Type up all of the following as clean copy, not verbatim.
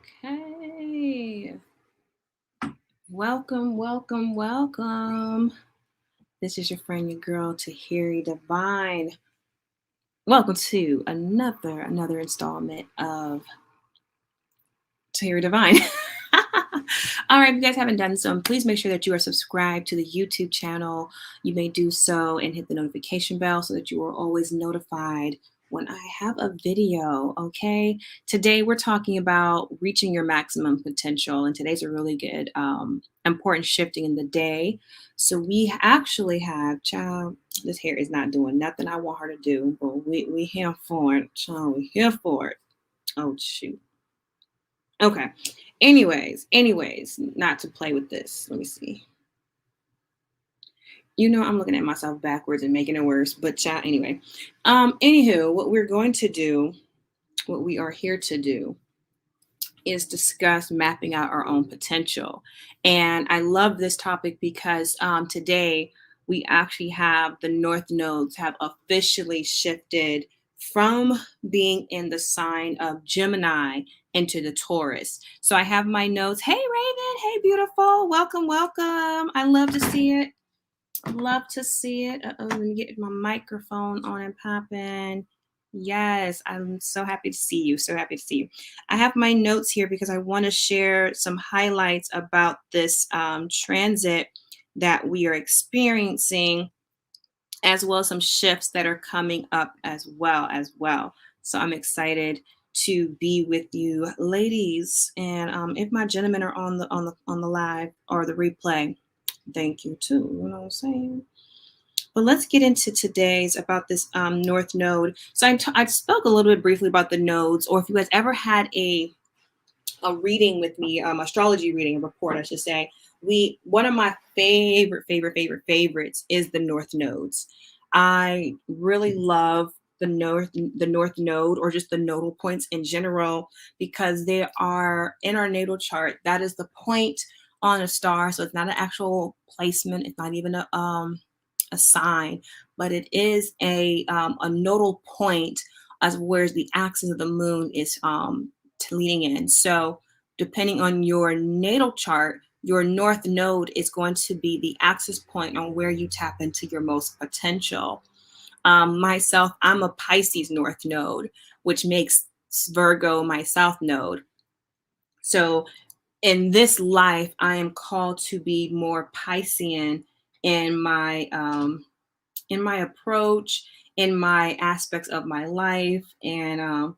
Okay. Welcome, welcome, welcome. This is your friend, your girl, Tahiri Divine. Welcome to another installment of Tahiri Divine. All right, if you guys haven't done so, please make sure that you are subscribed to the YouTube channel. You may do so and hit the notification bell so that you are always notified when I have a video, okay? Today we're talking about reaching your maximum potential, and today's a really good, important shifting in the day. So we actually have, child, this hair is not doing nothing I want her to do, but we here for it, child, we here for it. Oh, shoot. Okay. Anyways, not to play with this. Let me see. I'm looking at myself backwards and making it worse, but chat anyway. Anywho, what we are here to do is discuss mapping out our own potential. And I love this topic because today we actually have the North Nodes have officially shifted from being in the sign of Gemini into the Taurus. So I have my notes. Hey, Raven. Hey, beautiful. Welcome, welcome. I love to see it. Love to see it. Let me get my microphone on and popping. Yes, I'm so happy to see you. So happy to see you. I have my notes here because I want to share some highlights about this transit that we are experiencing, as well as some shifts that are coming up as well. So I'm excited to be with you, ladies. And if my gentlemen are on the live or the replay, thank you too. You know what I'm saying? But let's get into today's about this North Node. So I spoke a little bit briefly about the nodes, or if you guys ever had a reading with me, astrology reading, a report, I should say. One of my favorites is the North Nodes. I really love the North Node, or just the nodal points in general, because they are in our natal chart. That is the point on a star, so it's not an actual placement. It's not even a sign, but it is a nodal point, as where the axis of the moon is leading in. So depending on your natal chart, your North Node is going to be the axis point on where you tap into your most potential. Myself, I'm a Pisces North Node, which makes Virgo my South Node. So in this life, I am called to be more Piscean in my approach, in my aspects of my life. And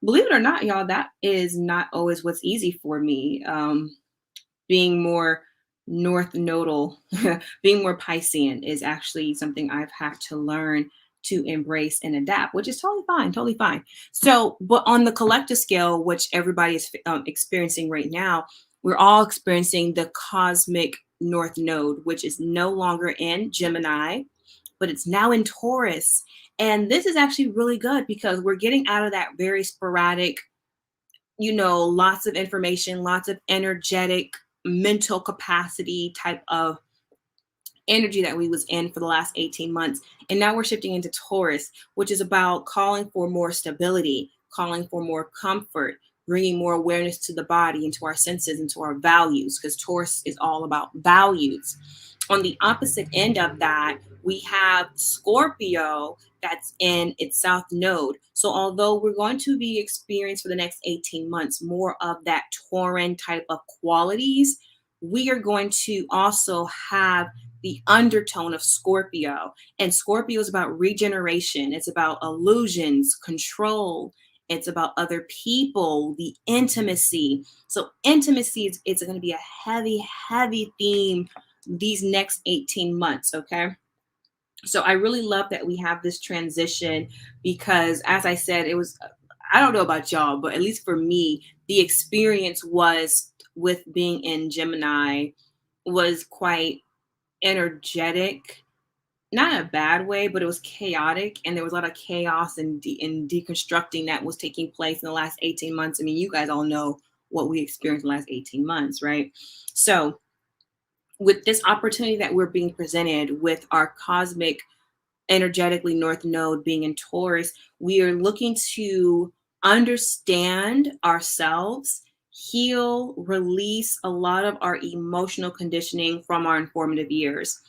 believe it or not, y'all, that is not always what's easy for me. Being more North Nodal, being more Piscean is actually something I've had to learn to embrace and adapt, which is totally fine. So, but on the collective scale, which everybody is experiencing right now, we're all experiencing the cosmic North Node, which is no longer in Gemini, but it's now in Taurus. And this is actually really good because we're getting out of that very sporadic, lots of information, lots of energetic, mental capacity type of energy that we was in for the last 18 months. And now we're shifting into Taurus, which is about calling for more stability, calling for more comfort, bringing more awareness to the body, into our senses, into our values, because Taurus is all about values. On the opposite end of that, we have Scorpio that's in its South Node. So although we're going to be experiencing for the next 18 months more of that Tauran type of qualities, we are going to also have the undertone of Scorpio. And Scorpio is about regeneration. It's about illusions, control. It's about other people, the intimacy. So intimacy it's going to be a heavy theme these next 18 months, okay? So I really love that we have this transition because, as I said, I don't know about y'all, but at least for me, the experience was with being in Gemini was quite energetic, not in a bad way, but it was chaotic, and there was a lot of chaos and deconstructing that was taking place in the last 18 months. I mean, you guys all know what we experienced in the last 18 months, right? So with this opportunity that we're being presented with our cosmic energetically North Node being in Taurus, we are looking to understand ourselves heal, release a lot of our emotional conditioning from our informative years.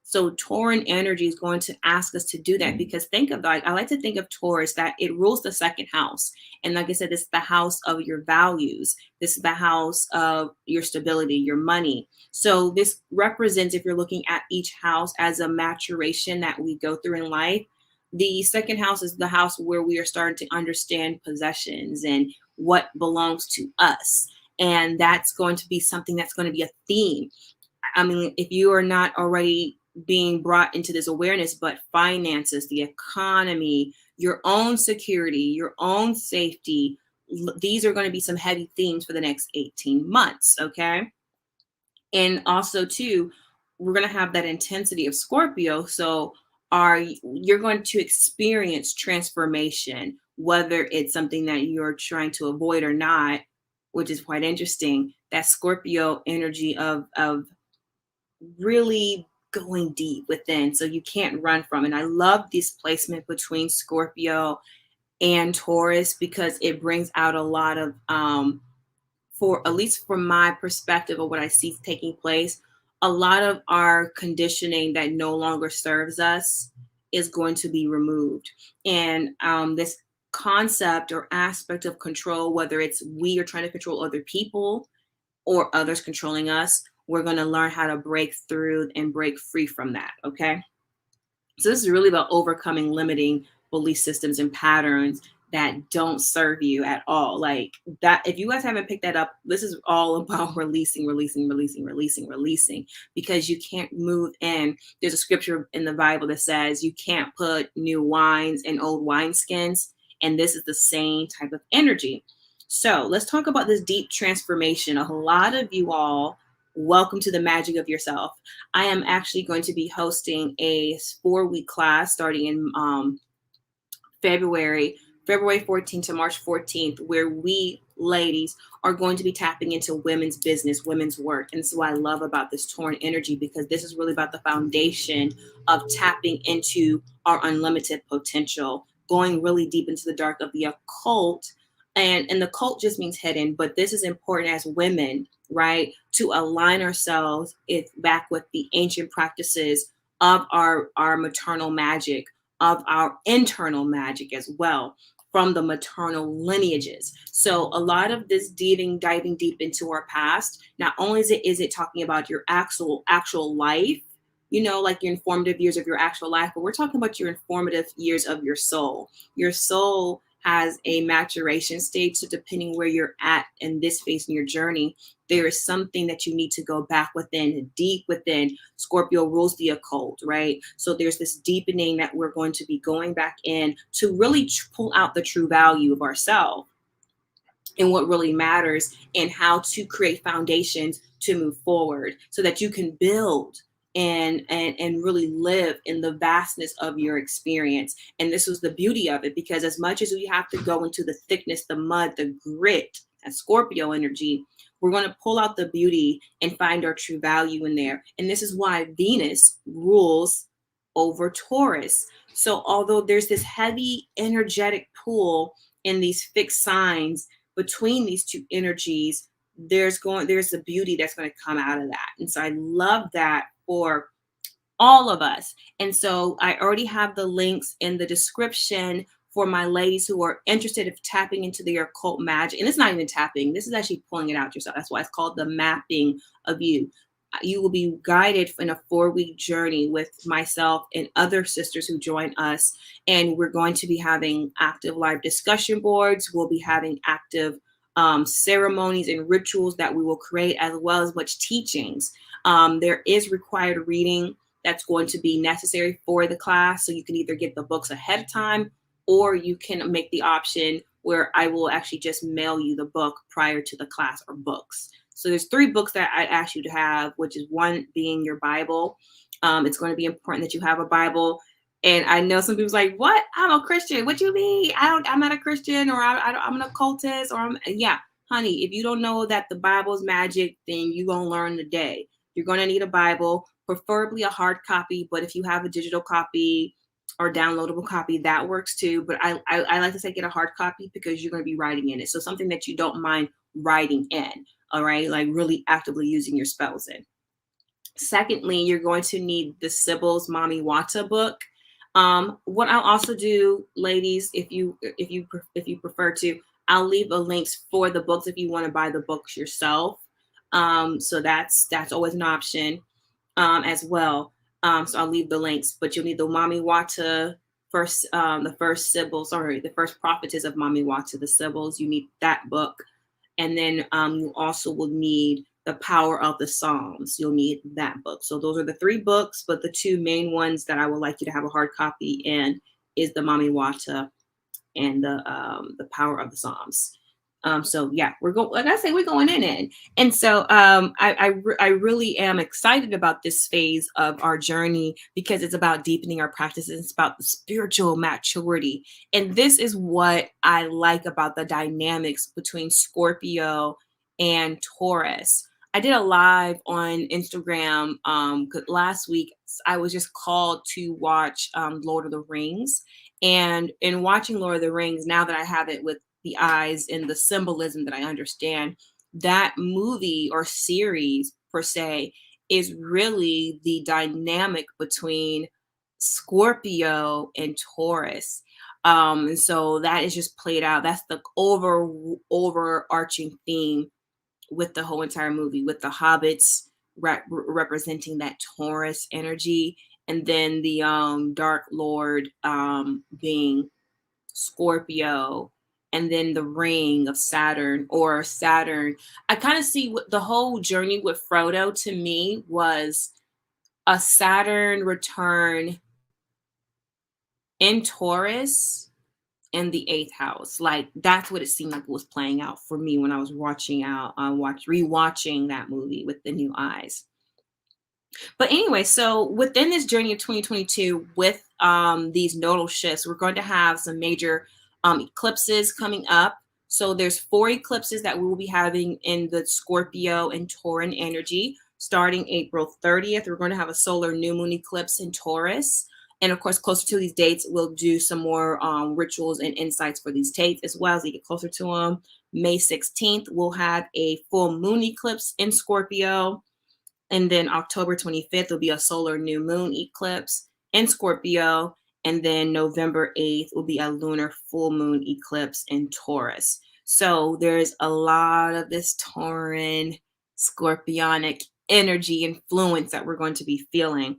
So Tauran energy is going to ask us to do that, because think of, like, I like to think of Taurus that it rules the second house. And like I said, this is the house of your values. This is the house of your stability, your money. So this represents, if you're looking at each house as a maturation that we go through in life, the second house is the house where we are starting to understand possessions and what belongs to us. And that's going to be something that's going to be a theme. I mean, if you are not already being brought into this awareness, but finances, the economy, your own security, your own safety, these are going to be some heavy themes for the next 18 months. Okay. And also, too, we're going to have that intensity of Scorpio. So, you're going to experience transformation, whether it's something that you're trying to avoid or not, which is quite interesting. That Scorpio energy of really going deep within, so you can't run from it. I love this placement between Scorpio and Taurus, because it brings out a lot of for, at least from my perspective of what I see taking place, a lot of our conditioning that no longer serves us is going to be removed. And this concept or aspect of control, whether it's we are trying to control other people or others controlling us, we're going to learn how to break through and break free from that. Okay. So this is really about overcoming limiting belief systems and patterns that don't serve you at all. Like that, if you guys haven't picked that up, this is all about releasing, releasing, releasing, releasing, releasing, because you can't move in. There's a scripture in the Bible that says you can't put new wines in old wineskins. And this is the same type of energy. So let's talk about this deep transformation. A lot of you all, welcome to the magic of yourself. I am actually going to be hosting a 4-week class starting in February, February 14th to March 14th, where we ladies are going to be tapping into women's business, women's work. And so I love about this Tauran energy, because this is really about the foundation of tapping into our unlimited potential, going really deep into the dark of the occult. And the cult just means hidden, but this is important as women, right? To align ourselves back with the ancient practices of our maternal magic, of our internal magic as well, from the maternal lineages. So a lot of this diving deep into our past, not only is it talking about your actual life, like your informative years of your actual life, but we're talking about your informative years of your soul. Your soul has a maturation stage. So depending where you're at in this phase in your journey, there is something that you need to go back within, deep within. Scorpio rules the occult, right? So there's this deepening that we're going to be going back in to really pull out the true value of ourselves and what really matters, and how to create foundations to move forward so that you can build and really live in the vastness of your experience. And this was the beauty of it, because as much as we have to go into the thickness, the mud, the grit, and Scorpio energy, we're going to pull out the beauty and find our true value in there. And this is why Venus rules over Taurus. So although there's this heavy energetic pull in these fixed signs between these two energies, there's the beauty that's going to come out of that. And so I love that for all of us. And so I already have the links in the description for my ladies who are interested in tapping into their occult magic. And it's not even tapping, this is actually pulling it out yourself. That's why it's called the mapping of you. You will be guided in a 4-week journey with myself and other sisters who join us. And we're going to be having active live discussion boards. We'll be having active ceremonies and rituals that we will create, as well as much teachings. There is required reading that's going to be necessary for the class. So you can either get the books ahead of time, or you can make the option where I will actually just mail you the book prior to the class, or books. So there's 3 books that I ask you to have, which is one being your Bible. It's going to be important that you have a Bible. And I know some people's like, what? I'm a Christian. What you mean? I'm not a Christian, or I'm an occultist, yeah, honey, if you don't know that the Bible is magic, then you're going to learn today. You're going to need a Bible, preferably a hard copy. But if you have a digital copy, or downloadable copy, that works too. But I like to say get a hard copy because you're going to be writing in it. So something that you don't mind writing in, all right, like really actively using your spells in. Secondly, you're going to need the Sybil's Mommy Wata book. What I'll also do, ladies, if you prefer to, I'll leave the links for the books if you want to buy the books yourself. So that's always an option as well. So I'll leave the links, but you'll need the Mommy Wata first, the first Sybil, sorry, the first prophetess of Mommy Wata, the Sybil's. You need that book, and then you also will need the Power of the Psalms. You'll need that book. So those are the three books, but the two main ones that I would like you to have a hard copy in is the Mommy Wata and the Power of the Psalms. So yeah, we're going. Like I say, we're going in it, and so I really am excited about this phase of our journey because it's about deepening our practices. It's about the spiritual maturity, and this is what I like about the dynamics between Scorpio and Taurus. I did a live on Instagram last week. I was just called to watch Lord of the Rings, and in watching Lord of the Rings, now that I have it with the eyes and the symbolism that I understand, that movie or series per se is really the dynamic between Scorpio and Taurus. And so that is just played out. That's the overarching theme with the whole entire movie, with the hobbits representing that Taurus energy, and then the Dark Lord being Scorpio, and then the ring of Saturn or Saturn. I kind of see what the whole journey with Frodo to me was a Saturn return in Taurus in the eighth house. Like that's what it seemed like it was playing out for me when I was rewatching that movie with the new eyes. But anyway, so within this journey of 2022, with these nodal shifts, we're going to have some major eclipses coming up. So there's 4 eclipses that we will be having in the Scorpio and Tauran energy. Starting April 30th, we're going to have a solar new moon eclipse in Taurus. And of course, closer to these dates, we'll do some more rituals and insights for these dates as well as we get closer to them. May 16th, we'll have a full moon eclipse in Scorpio. And then October 25th will be a solar new moon eclipse in Scorpio. And then November 8th will be a lunar full moon eclipse in Taurus. So there's a lot of this Tauran, Scorpionic energy influence that we're going to be feeling.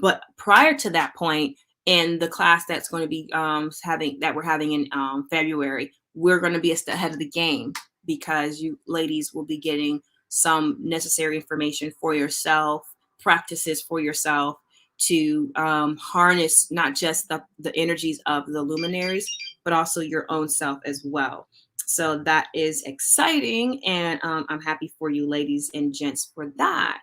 But prior to that point, in the class that's going to be we're having in February, we're going to be a step ahead of the game because you ladies will be getting some necessary information for yourself, practices for yourself to harness not just the energies of the luminaries, but also your own self as well. So that is exciting. And I'm happy for you ladies and gents for that.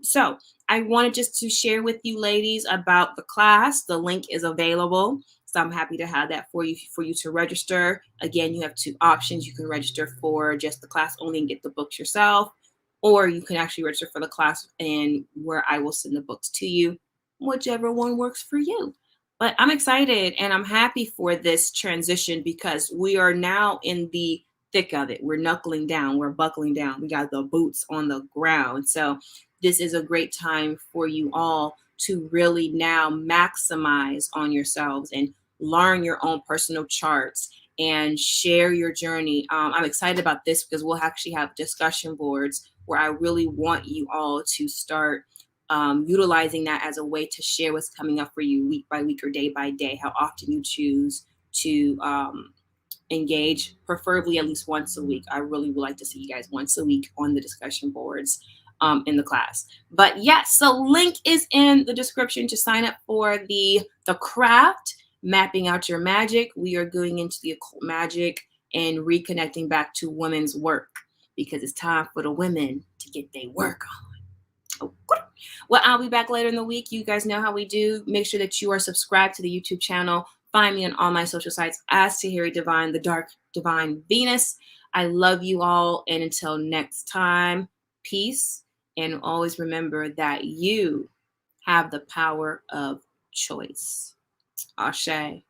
So I wanted just to share with you ladies about the class. The link is available. So I'm happy to have that for you to register. Again, you have 2 options. You can register for just the class only and get the books yourself, or you can actually register for the class and where I will send the books to you, whichever one works for you. But I'm excited and I'm happy for this transition because we are now in the thick of it. We're knuckling down. We're buckling down. We got the boots on the ground. So this is a great time for you all to really now maximize on yourselves and learn your own personal charts and share your journey. I'm excited about this because we'll actually have discussion boards where I really want you all to start utilizing that as a way to share what's coming up for you week by week or day by day, how often you choose to engage, preferably at least once a week. I really would like to see you guys once a week on the discussion boards in the class. But yes, so link is in the description to sign up for the craft, mapping out your magic. We are going into the occult magic and reconnecting back to women's work because it's time for the women to get their work on. Oh, well, I'll be back later in the week. You guys know how we do. Make sure that you are subscribed to the YouTube channel. Find me on all my social sites as Tahiri Divine, the Dark Divine Venus. I love you all. And until next time, peace. And always remember that you have the power of choice. Ashe.